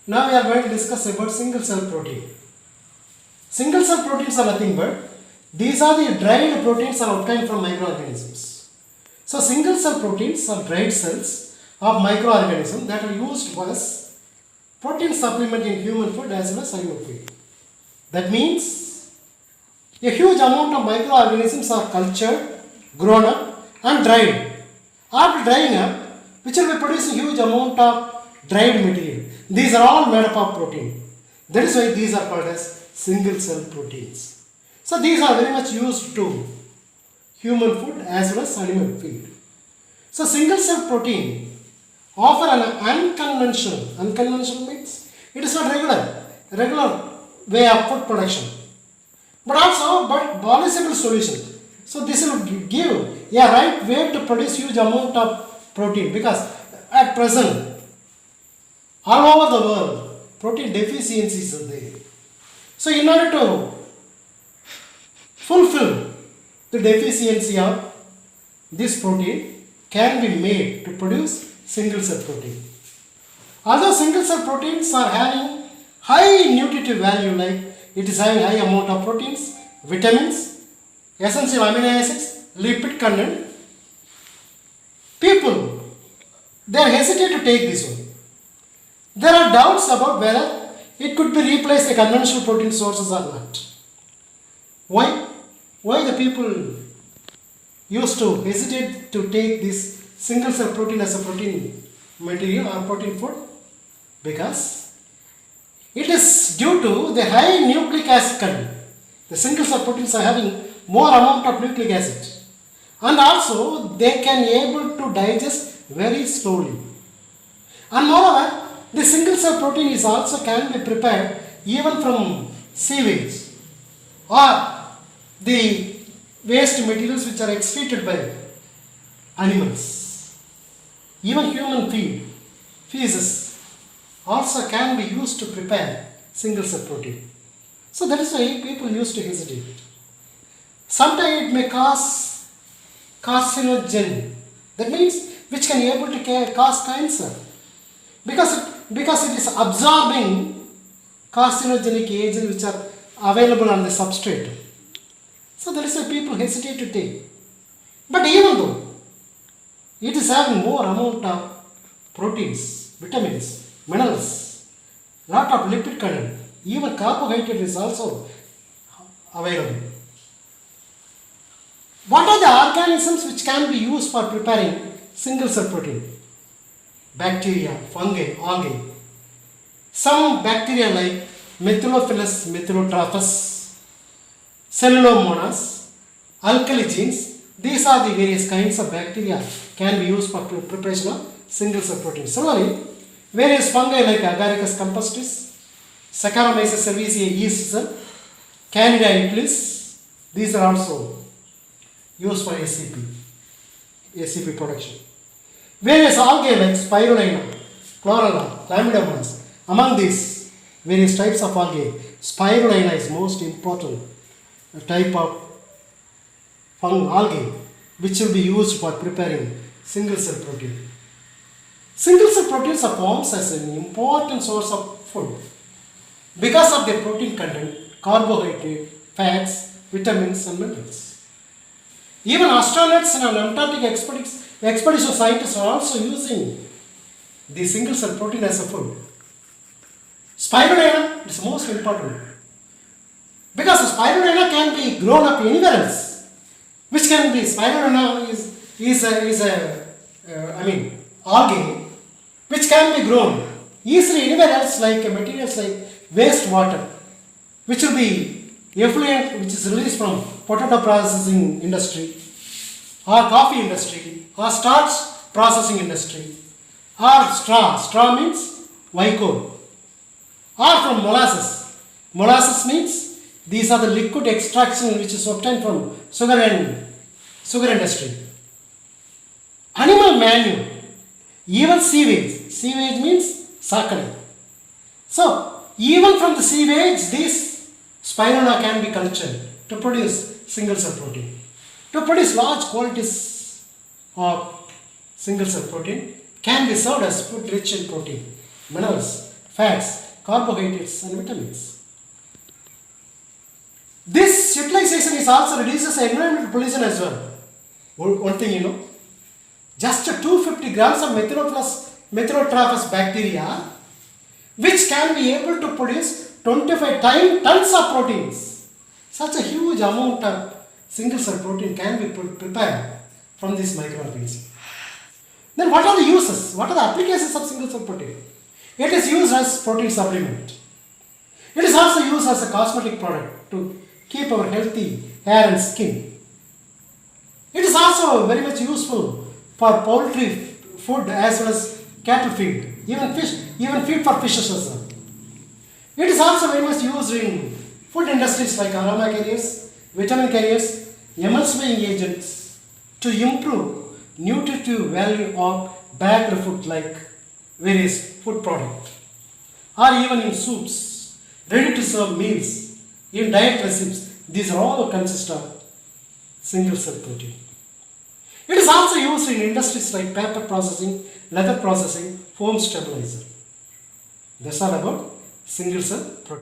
Now we are going to discuss about single cell protein. Single cell proteins are nothing but these are the dried proteins are obtained from microorganisms. So single cell proteins are dried cells of microorganisms that are used as protein supplement in human food as well as animal food. That means a huge amount of microorganisms are cultured, grown up and dried. After drying up, which will be producing huge amount of dried material. These are all made up of protein. That is why these are called as single cell proteins. So these are very much used to human food as well as animal feed. So single cell protein offer an unconventional means it is not regular way of food production, but also polyable solution. So this will give a right way to produce huge amount of protein, because at present all over the world protein deficiencies are there. So in order to fulfill the deficiency of this protein can be made to produce single cell protein. Although single cell proteins are having high nutritive value, like it is having high amount of proteins, vitamins, essential amino acids, lipid content, people they hesitate to take this one. There are doubts about whether it could be replaced the conventional protein sources or not. Why? Why the people used to hesitate to take this single cell protein as a protein material or protein food? Because it is due to the high nucleic acid content. The single cell proteins are having more amount of nucleic acid, and also they can able to digest very slowly. And moreover, the single cell protein is also can be prepared even from sewage or the waste materials which are excreted by animals. Even human feces also can be used to prepare single cell protein. So that is why people used to hesitate. Sometimes it may cause carcinogen. That means which can able to cause cancer, because it is absorbing carcinogenic agents which are available on the substrate. So that is why people hesitate to take. But even though it is having more amount of proteins, vitamins, minerals, lot of lipid content, even carbohydrate is also available. What are the organisms which can be used for preparing single cell protein? Bacteria, fungi, algae. Some bacteria like Methylophilus methylotrophus, Cellulomonas, alkaligenes, these are the various kinds of bacteria can be used for preparation of single cell protein. Similarly, various fungi like Agaricus compostis, Saccharomyces cerevisiae yeast cell, Candida utilis, these are also used for ACP production. Various algae like Spirulina, Chlorella, Chlamydomonas. Among these various types of algae, Spirulina is most important type of algae which will be used for preparing single cell protein. Single cell proteins are formed as an important source of food because of their protein content, carbohydrate, fats, vitamins and minerals. Even astronauts and Antarctic expedition scientists are also using the single cell protein as a food. Spirulina is most important because spirulina can be grown up anywhere else. Which can be spirulina is algae which can be grown easily anywhere else, like materials like wastewater, which will be effluent which is released from potato processing industry or coffee industry or starch processing industry or straw means Vycol, or from molasses means these are the liquid extraction which is obtained from sugar industry, animal manure, even sewage means saccharine. So even from the sewage this spirulina can be cultured to produce single cell protein. To produce large quantities of single cell protein can be served as food rich in protein, minerals, fats, carbohydrates and vitamins. This utilization is also reduces environmental pollution as well. One thing you know, just 250 grams of Methanotrophus bacteria, which can be able to produce 25 tons of proteins. Such a huge amount of single cell protein can be prepared from this microorganism. Then what are the uses? What are the applications of single cell protein? It is used as protein supplement. It is also used as a cosmetic product to keep our healthy hair and skin. It is also very much useful for poultry food as well as cattle feed, even feed for fishes as well. It is also very much used in food industries like aroma carriers, vitamin carriers, emulsifying agents to improve nutritive value of bagged food like various food products, or even in soups, ready to serve meals, in diet recipes. These are all consist of single cell protein. It is also used in industries like paper processing, leather processing, foam stabilizer. That's all about single cell protein.